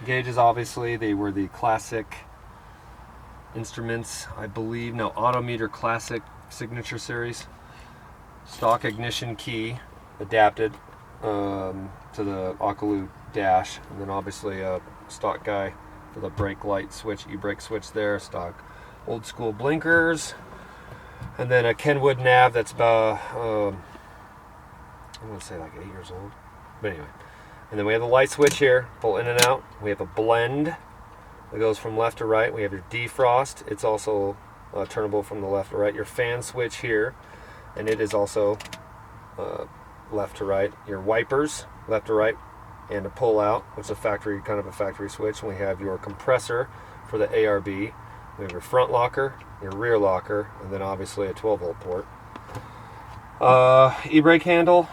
Gauges, obviously, they were the classic Instruments, I believe, no, Autometer Classic Signature Series. Stock ignition key adapted to the Akalu dash, and then obviously a stock guy for the brake light switch, e-brake switch there, stock old school blinkers, and then a Kenwood nav that's about, I'm going to say like 8 years old, but anyway. And then we have the light switch here, pull in and out. We have a blend that goes from left to right. We have your defrost, it's also turnable from the left to right. Your fan switch here, and it is also left to right. Your wipers, left to right, and a pull out, which is a factory, kind of a factory switch. And we have your compressor for the ARB. We have your front locker, your rear locker, and then obviously a 12-volt port. E-brake handle,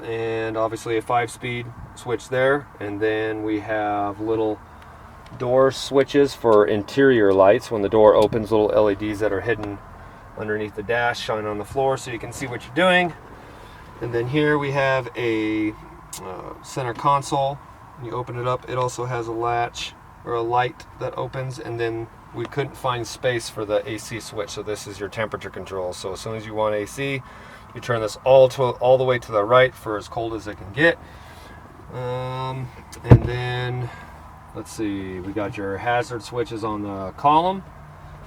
and obviously a 5-speed switch there. And then we have little door switches for interior lights. When the door opens, little LEDs that are hidden underneath the dash shine on the floor so you can see what you're doing. And then here we have a center console. When you open it up, it also has a latch or a light that opens, and then we couldn't find space for the AC switch, so this is your temperature control. So as soon as you want AC, you turn this all the way to the right for as cold as it can get. And then let's see, we got your hazard switches on the column.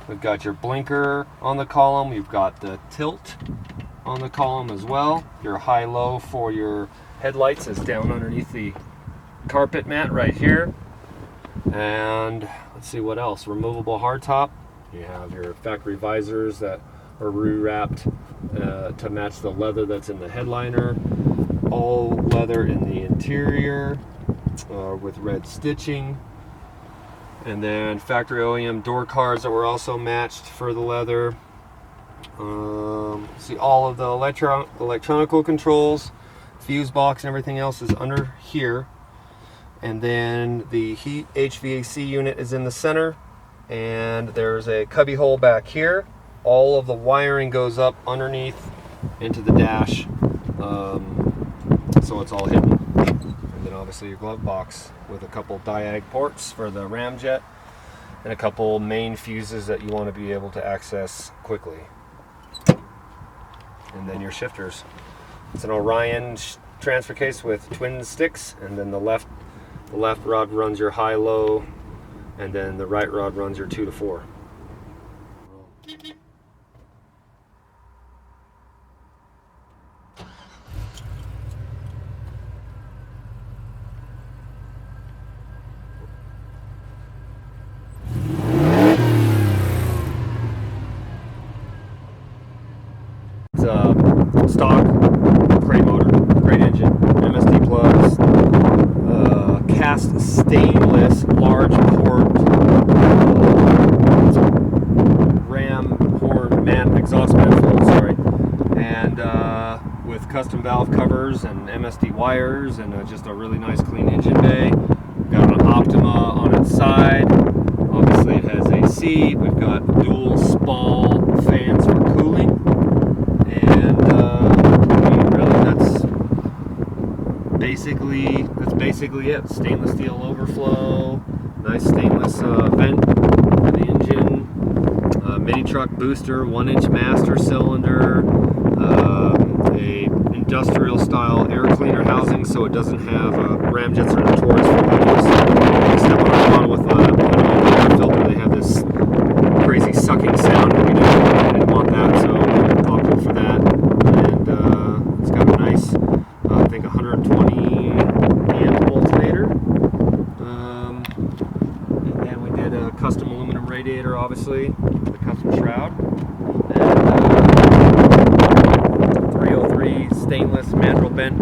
We've got your blinker on the column. We've got the tilt on the column as well. Your high-low for your headlights is down underneath the carpet mat right here. And let's see what else. Removable hardtop. You have your factory visors that are re-wrapped to match the leather that's in the headliner. All leather in the interior with red stitching. And then factory OEM door cards that were also matched for the leather. See, all of the electronical controls, fuse box and everything else is under here. And then the heat HVAC unit is in the center, and there's a cubby hole back here. All of the wiring goes up underneath into the dash, so it's all hidden. And then obviously your glove box with a couple diag ports for the ramjet and a couple main fuses that you want to be able to access quickly. And then your shifters. It's an Orion transfer case with twin sticks, and then the left rod runs your high-low, and then the right rod runs your 2 to 4. It's stock, crate motor, crate engine, MSD plugs, cast stainless large port ram horn exhaust manifold, sorry, and with custom valve covers and MSD wires, and just a really nice clean engine bay. We've got an Optima on its side. Obviously it has AC. We've got dual spall fans for cooling, and that's basically it. Stainless steel overflow, nice stainless vent for the engine, mini truck booster, 1-inch master cylinder, a industrial style air cleaner housing, so it doesn't have ramjets are notorious for leakage. Step on the bottom with an air filter, they have this crazy sucking sound, and we didn't want that, so we opted for that. And it's got a nice, I think 120 amp alternator. And then we did a custom aluminum radiator, obviously, with a custom shroud. And 303 stainless mandrel bent